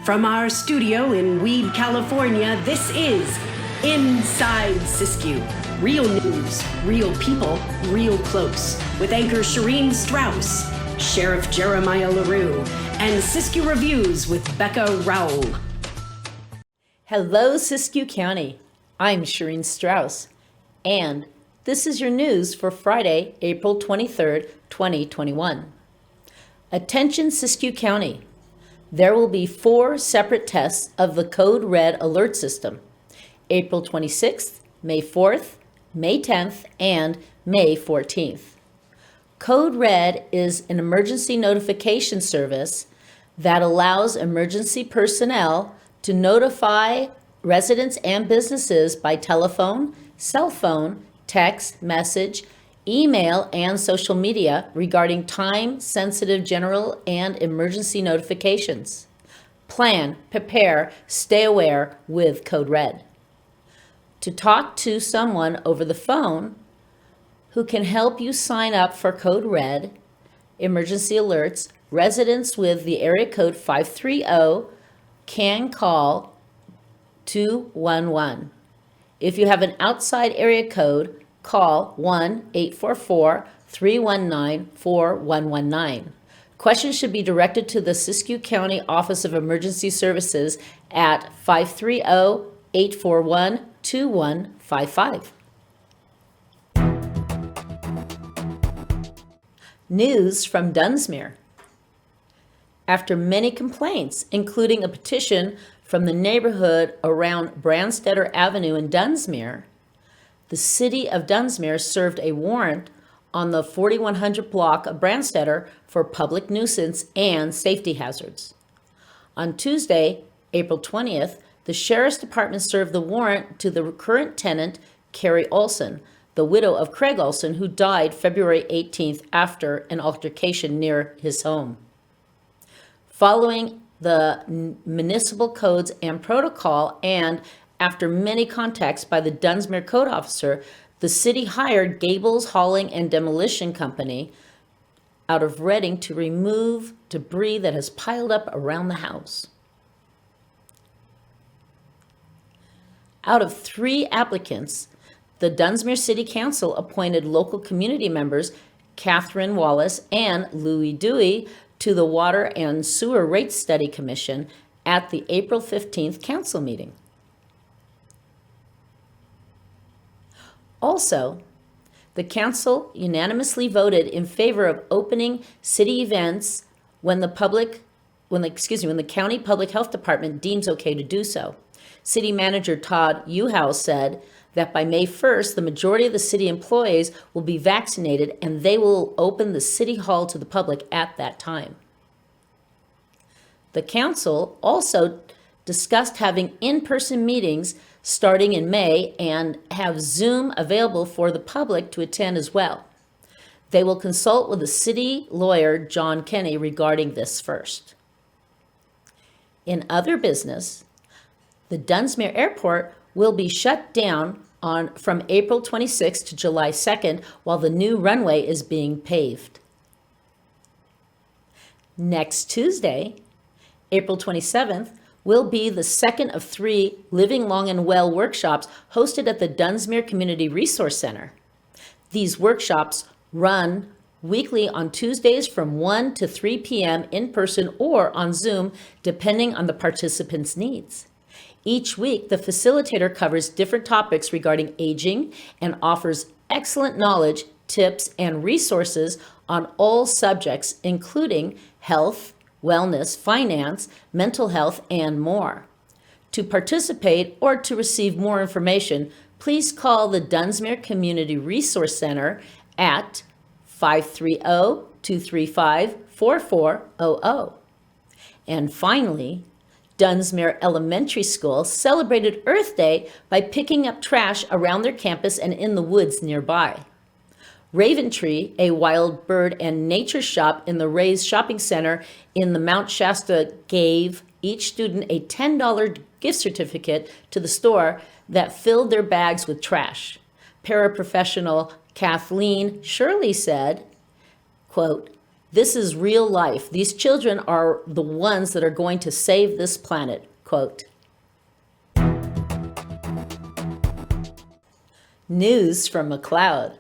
From our studio in Weed, California, this is Inside Siskiyou. Real news, real people, real close. With anchor Shireen Strauss, Sheriff Jeremiah LaRue, and Siskiyou Reviews with Becca Rowell. Hello, Siskiyou County. I'm Shireen Strauss, and this is your news for Friday, April 23rd, 2021. Attention, Siskiyou County. There will be 4 separate tests of the Code Red alert system, April 26th, May 4th, May 10th, and May 14th. Code Red is an emergency notification service that allows emergency personnel to notify residents and businesses by telephone, cell phone, text, message, email, and social media regarding time-sensitive general and emergency notifications. Plan, prepare, stay aware with Code Red. To talk to someone over the phone who can help you sign up for Code Red emergency alerts, residents with the area code 530 can call 211. If you have an outside area code, call 1-844-319-4119. Questions should be directed to the Siskiyou County Office of Emergency Services at 530-841-2155. News from Dunsmere. After many complaints, including a petition from the neighborhood around Brandstetter Avenue in Dunsmere, the city of Dunsmere served a warrant on the 4100 block of Brandstetter for public nuisance and safety hazards. On Tuesday, April 20th, the Sheriff's Department served the warrant to the current tenant, Carrie Olson, the widow of Craig Olson, who died February 18th after an altercation near his home. Following the municipal codes and protocol, and after many contacts by the Dunsmere code officer, the city hired Gables Hauling and Demolition Company out of Reading to remove debris that has piled up around the house. Out of 3 applicants, the Dunsmere City Council appointed local community members Catherine Wallace and Louis Dewey to the Water and Sewer Rate Study Commission at the April 15th council meeting. Also, the council unanimously voted in favor of opening city events when the county public health department deems okay to do so. City manager Todd Uhouse said that by May 1st, the majority of the city employees will be vaccinated and they will open the city hall to the public at that time. The council also discussed having in-person meetings starting in May and have Zoom available for the public to attend as well. They will consult with the city lawyer, John Kenny, regarding this first. In other business, the Dunsmere Airport will be shut down from April 26th to July 2nd while the new runway is being paved. Next Tuesday, April 27th, will be the second of 3 Living Long and Well workshops hosted at the Dunsmere Community Resource Center. These workshops run weekly on Tuesdays from 1 to 3 p.m. in person or on Zoom, depending on the participants' needs. Each week, the facilitator covers different topics regarding aging and offers excellent knowledge, tips, and resources on all subjects, including health, wellness, finance, mental health, and more. To participate or to receive more information, please call the Dunsmere Community Resource Center at 530-235-4400. And finally, Dunsmere Elementary School celebrated Earth Day by picking up trash around their campus and in the woods nearby. Raven Tree, a wild bird and nature shop in the Ray's Shopping Center in the Mount Shasta, gave each student a $10 gift certificate to the store that filled their bags with trash. Paraprofessional Kathleen Shirley said, quote, This is real life. These children are the ones that are going to save this planet, quote. News from McLeod.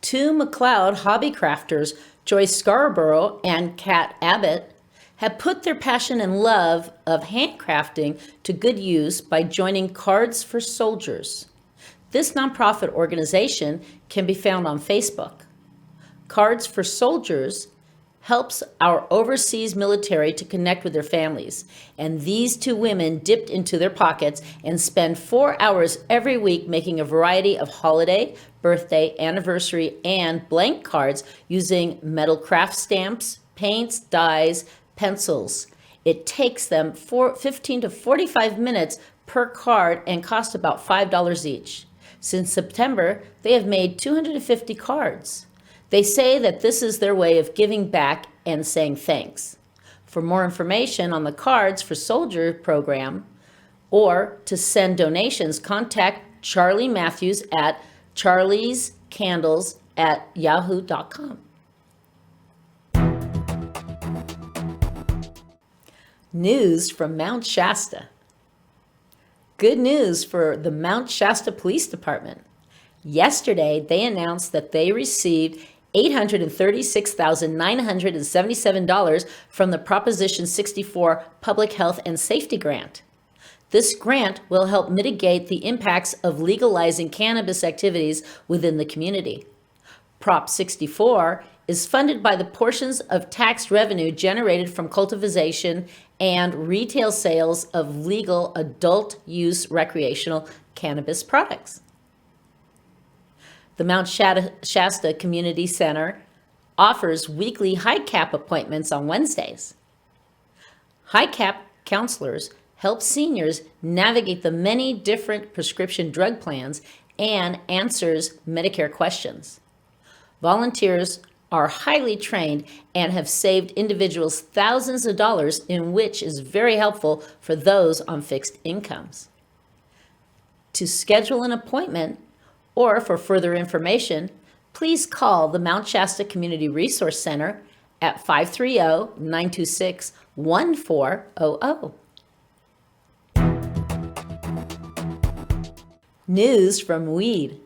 Two McLeod hobby crafters, Joyce Scarborough and Kat Abbott, have put their passion and love of handcrafting to good use by joining Cards for Soldiers. This nonprofit organization can be found on Facebook. Cards for Soldiers helps our overseas military to connect with their families, and these two women dipped into their pockets and spend 4 hours every week making a variety of holiday, birthday, anniversary, and blank cards using metal craft stamps, paints, dyes, pencils. It takes them 15 to 45 minutes per card and costs about $5 each. Since September, they have made 250 cards. They say that this is their way of giving back and saying thanks. For more information on the Cards for Soldier program or to send donations, contact Charlie Matthews at charliescandles@yahoo.com. News from Mount Shasta. Good news for the Mount Shasta Police Department. Yesterday, they announced that they received $836,977 from the Proposition 64 Public Health and Safety Grant. This grant will help mitigate the impacts of legalizing cannabis activities within the community. Prop 64 is funded by the portions of tax revenue generated from cultivation and retail sales of legal adult use recreational cannabis products. The Mount Shasta Community Center offers weekly high-cap appointments on Wednesdays. High-cap counselors help seniors navigate the many different prescription drug plans and answers Medicare questions. Volunteers are highly trained and have saved individuals thousands of dollars, in which is very helpful for those on fixed incomes. To schedule an appointment or for further information, please call the Mount Shasta Community Resource Center at 530-926-1400. News from Weed.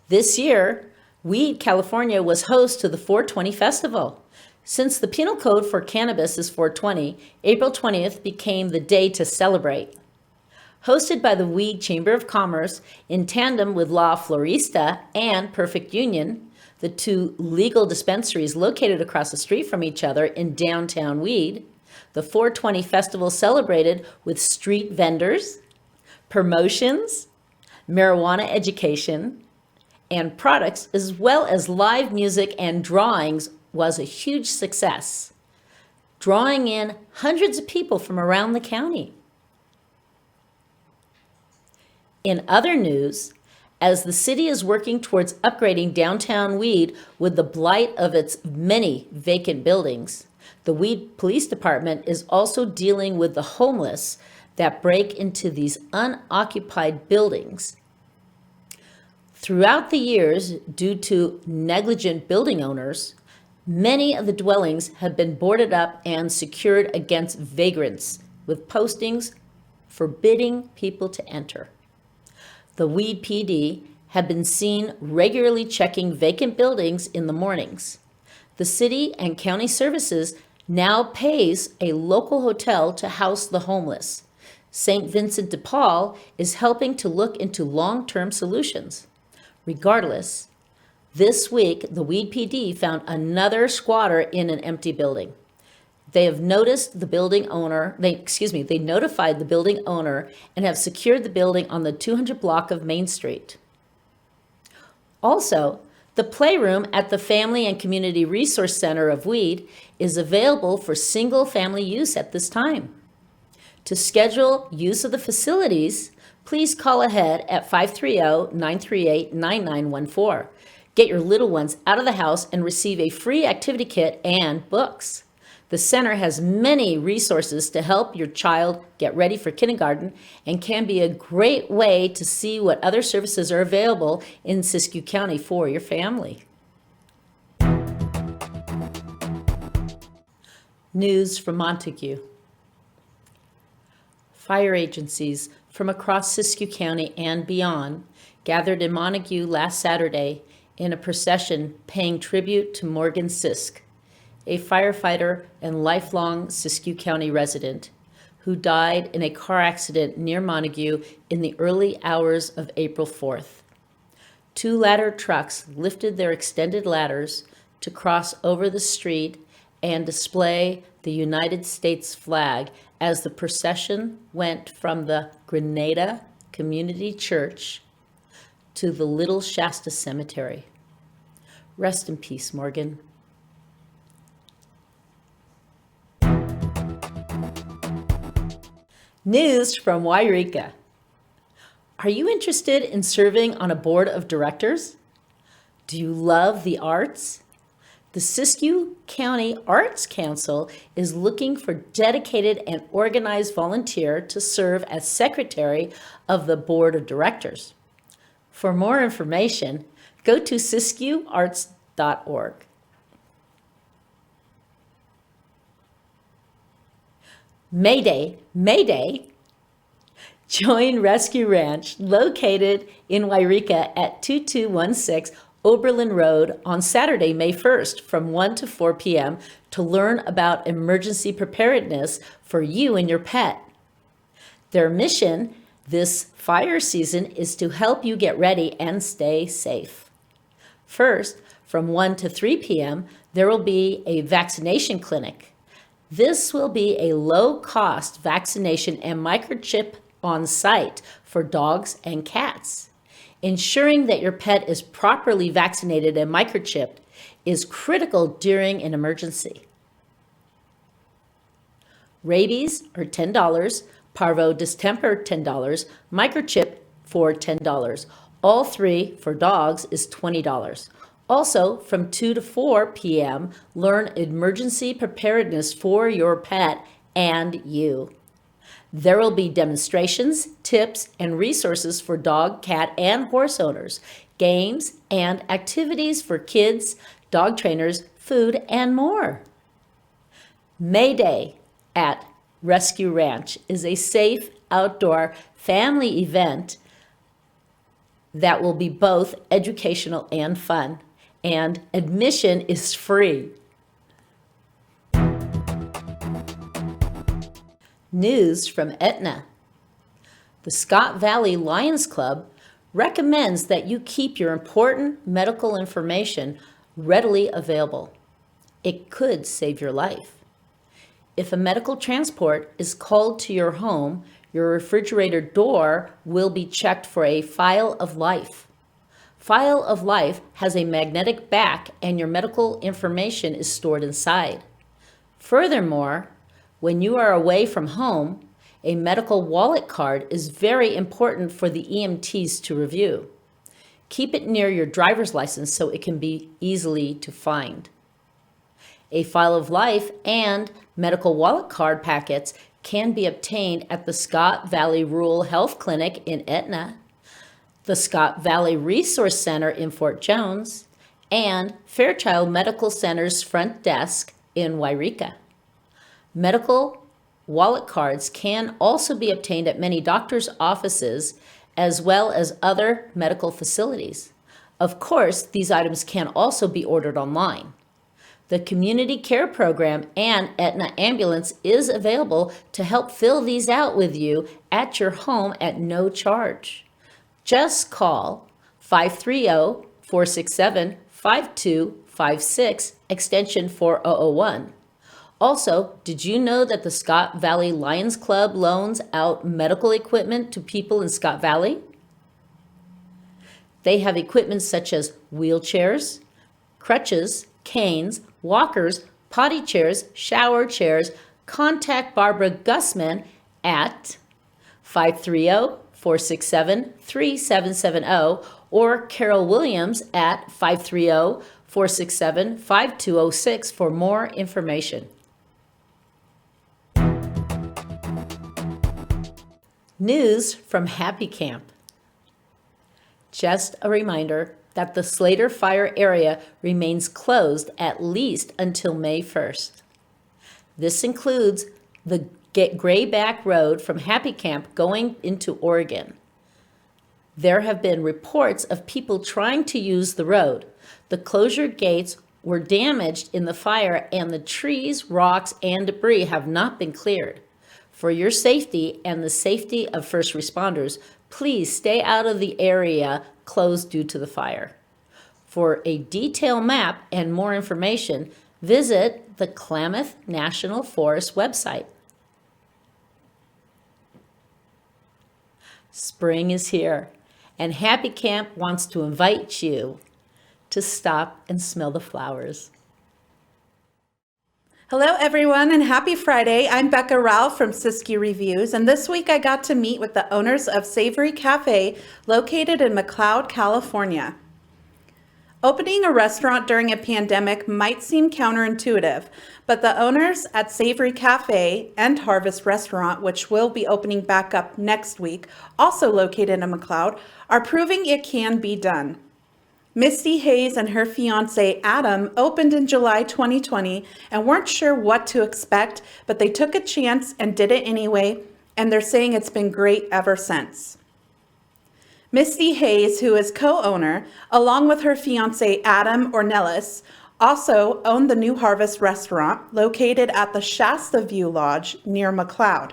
This year, Weed, California was host to the 420 Festival. Since the penal code for cannabis is 420, April 20th became the day to celebrate. Hosted by the Weed Chamber of Commerce in tandem with La Florista and Perfect Union, the two legal dispensaries located across the street from each other in downtown Weed, the 420 Festival celebrated with street vendors, promotions, marijuana education, and products, as well as live music and drawings, was a huge success, drawing in hundreds of people from around the county. In other news, as the city is working towards upgrading downtown Weed with the blight of its many vacant buildings, the Weed Police Department is also dealing with the homeless that break into these unoccupied buildings. Throughout the years, due to negligent building owners, many of the dwellings have been boarded up and secured against vagrants, with postings forbidding people to enter. The Weed PD have been seen regularly checking vacant buildings in the mornings. The city and county services now pays a local hotel to house the homeless. St. Vincent de Paul is helping to look into long-term solutions. Regardless, this week, the Weed PD found another squatter in an empty building. They notified the building owner and have secured the building on the 200 block of Main Street. Also, the playroom at the Family and Community Resource Center of Weed is available for single-family use at this time. To schedule use of the facilities, please call ahead at 530-938-9914. Get your little ones out of the house and receive a free activity kit and books. The center has many resources to help your child get ready for kindergarten and can be a great way to see what other services are available in Siskiyou County for your family. News from Montague. Fire agencies from across Siskiyou County and beyond gathered in Montague last Saturday in a procession paying tribute to Morgan Sisk, a firefighter and lifelong Siskiyou County resident who died in a car accident near Montague in the early hours of April 4th. 2 ladder trucks lifted their extended ladders to cross over the street and display the United States flag as the procession went from the Grenada Community Church to the Little Shasta Cemetery. Rest in peace, Morgan. News from Yurika. Are you interested in serving on a board of directors? Do you love the arts? The Siskiyou County Arts Council is looking for dedicated and organized volunteer to serve as secretary of the board of directors. For more information, go to siskiyouarts.org. Mayday, Mayday! Join Rescue Ranch, located in Yurika at 2216 Oberlin Road on Saturday, May 1st from 1 to 4 p.m. to learn about emergency preparedness for you and your pet. Their mission this fire season is to help you get ready and stay safe. First, from 1 to 3 p.m., there will be a vaccination clinic. This will be a low-cost vaccination and microchip on site for dogs and cats. Ensuring that your pet is properly vaccinated and microchipped is critical during an emergency. Rabies are $10, parvo distemper $10, microchip for $10. All 3 for dogs is $20. Also, from 2 to 4 p.m., learn emergency preparedness for your pet and you. There will be demonstrations, tips, and resources for dog, cat, and horse owners, games, and activities for kids, dog trainers, food, and more. May Day at Rescue Ranch is a safe outdoor family event that will be both educational and fun, and admission is free. News from Etna. The Scott Valley Lions Club recommends that you keep your important medical information readily available. It could save your life. If a medical transport is called to your home, your refrigerator door will be checked for a file of life. File of life has a magnetic back and your medical information is stored inside. Furthermore, when you are away from home, a medical wallet card is very important for the EMTs to review. Keep it near your driver's license so it can be easily to find. A file of life and medical wallet card packets can be obtained at the Scott Valley Rural Health Clinic in Etna, the Scott Valley Resource Center in Fort Jones, and Fairchild Medical Center's front desk in Yurika. Medical wallet cards can also be obtained at many doctors' offices as well as other medical facilities. Of course, these items can also be ordered online. The Community Care Program and Etna Ambulance is available to help fill these out with you at your home at no charge. Just call 530-467-5256, extension 4001. Also, did you know that the Scott Valley Lions Club loans out medical equipment to people in Scott Valley? They have equipment such as wheelchairs, crutches, canes, walkers, potty chairs, shower chairs. Contact Barbara Gussman at 530-467-3770 or Carol Williams at 530-467-5206 for more information. News from Happy Camp. Just a reminder that the Slater Fire area remains closed at least until May 1st. This includes the Grayback Road from Happy Camp going into Oregon. There have been reports of people trying to use the road. The closure gates were damaged in the fire, and the trees, rocks, and debris have not been cleared. For your safety and the safety of first responders, please stay out of the area closed due to the fire. For a detailed map and more information, visit the Klamath National Forest website. Spring is here, and Happy Camp wants to invite you to stop and smell the flowers. Hello everyone and happy Friday. I'm Becca Ralph from Siskiyou Reviews, and this week I got to meet with the owners of Savory Cafe located in McLeod, California. Opening a restaurant during a pandemic might seem counterintuitive, but the owners at Savory Cafe and Harvest Restaurant, which will be opening back up next week, also located in McLeod, are proving it can be done. Misty Hayes and her fiance Adam opened in July 2020 and weren't sure what to expect, but they took a chance and did it anyway, and they're saying it's been great ever since. Misty Hayes, who is co-owner, along with her fiance Adam Ornelas, also own the New Harvest restaurant located at the Shasta View Lodge near McLeod.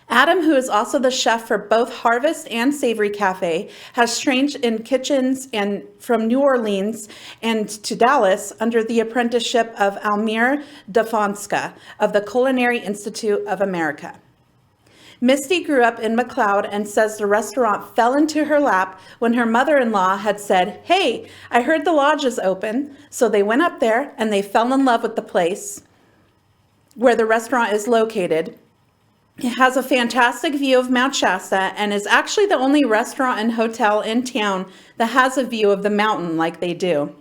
Adam, who is also the chef for both Harvest and Savory Cafe, has trained in kitchens and from New Orleans and to Dallas under the apprenticeship of Almir Dafonska of the Culinary Institute of America. Misty grew up in McLeod and says the restaurant fell into her lap when her mother-in-law had said, "Hey, I heard the lodge is open." So they went up there and they fell in love with the place where the restaurant is located. It has a fantastic view of Mount Shasta and is actually the only restaurant and hotel in town that has a view of the mountain like they do.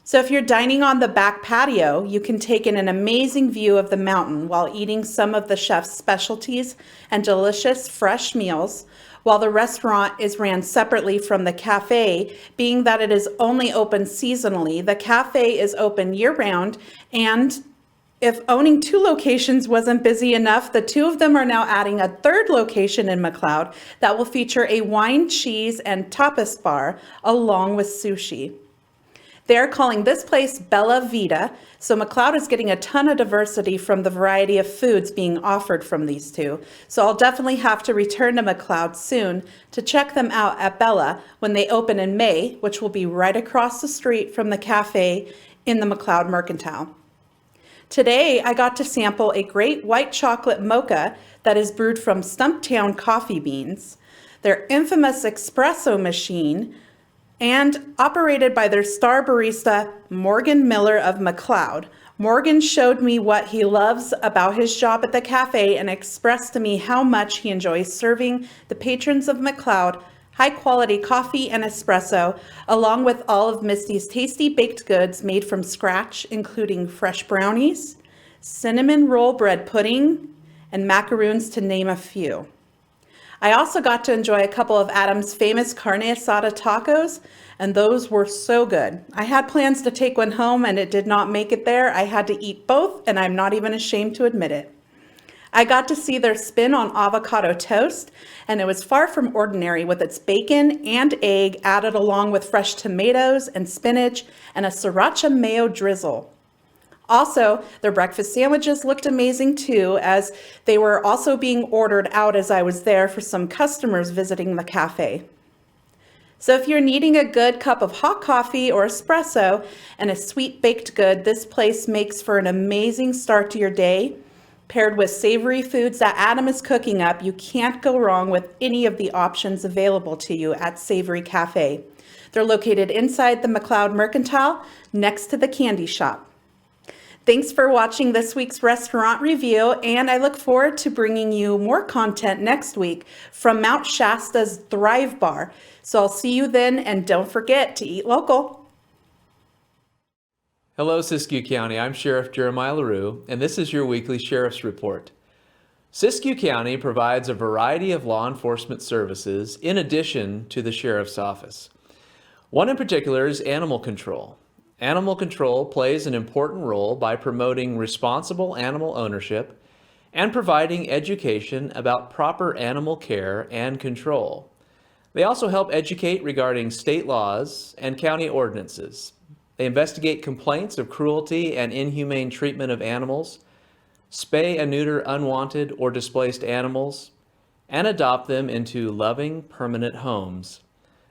So if you're dining on the back patio, you can take in an amazing view of the mountain while eating some of the chef's specialties and delicious fresh meals, while the restaurant is ran separately from the cafe, being that it is only open seasonally. The cafe is open year-round, and if owning two locations wasn't busy enough, the two of them are now adding a third location in McLeod that will feature a wine, cheese, and tapas bar along with sushi. They're calling this place Bella Vita, so McLeod is getting a ton of diversity from the variety of foods being offered from these two. So I'll definitely have to return to McLeod soon to check them out at Bella when they open in May, which will be right across the street from the cafe in the McLeod Mercantile. Today, I got to sample a great white chocolate mocha that is brewed from Stumptown coffee beans, their infamous espresso machine, and operated by their star barista, Morgan Miller of McLeod. Morgan showed me what he loves about his job at the cafe and expressed to me how much he enjoys serving the patrons of McLeod high-quality coffee and espresso, along with all of Misty's tasty baked goods made from scratch, including fresh brownies, cinnamon roll bread pudding, and macaroons, to name a few. I also got to enjoy a couple of Adam's famous carne asada tacos, and those were so good. I had plans to take one home, and it did not make it there. I had to eat both, and I'm not even ashamed to admit it. I got to see their spin on avocado toast, and it was far from ordinary with its bacon and egg added along with fresh tomatoes and spinach and a sriracha mayo drizzle. Also, their breakfast sandwiches looked amazing too, as they were also being ordered out as I was there for some customers visiting the cafe. So if you're needing a good cup of hot coffee or espresso and a sweet baked good, this place makes for an amazing start to your day. Paired with savory foods that Adam is cooking up, you can't go wrong with any of the options available to you at Savory Cafe. They're located inside the McLeod Mercantile, next to the candy shop. Thanks for watching this week's restaurant review, and I look forward to bringing you more content next week from Mount Shasta's Thrive Bar. So I'll see you then, and don't forget to eat local. Hello, Siskiyou County. I'm Sheriff Jeremiah LaRue, and this is your weekly Sheriff's Report. Siskiyou County provides a variety of law enforcement services in addition to the Sheriff's Office. One in particular is animal control. Animal control plays an important role by promoting responsible animal ownership and providing education about proper animal care and control. They also help educate regarding state laws and county ordinances. They investigate complaints of cruelty and inhumane treatment of animals, spay and neuter unwanted or displaced animals, and adopt them into loving, permanent homes.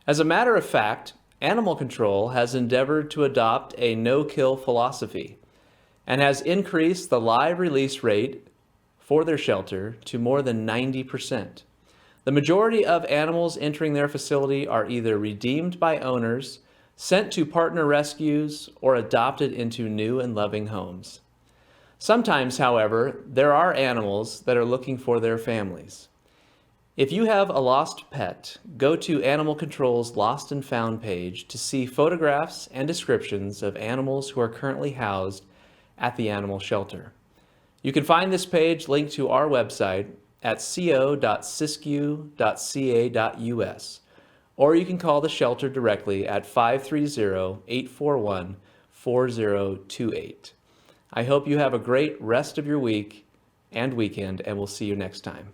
As a matter of fact, animal control has endeavored to adopt a no-kill philosophy and has increased the live release rate for their shelter to more than 90%. The majority of animals entering their facility are either redeemed by owners, sent to partner rescues, or adopted into new and loving homes. Sometimes, however, there are animals that are looking for their families. If you have a lost pet, go to Animal Control's Lost and Found page to see photographs and descriptions of animals who are currently housed at the animal shelter. You can find this page linked to our website at co.siskiyou.ca.us, or you can call the shelter directly at 530-841-4028. I hope you have a great rest of your week and weekend, and we'll see you next time.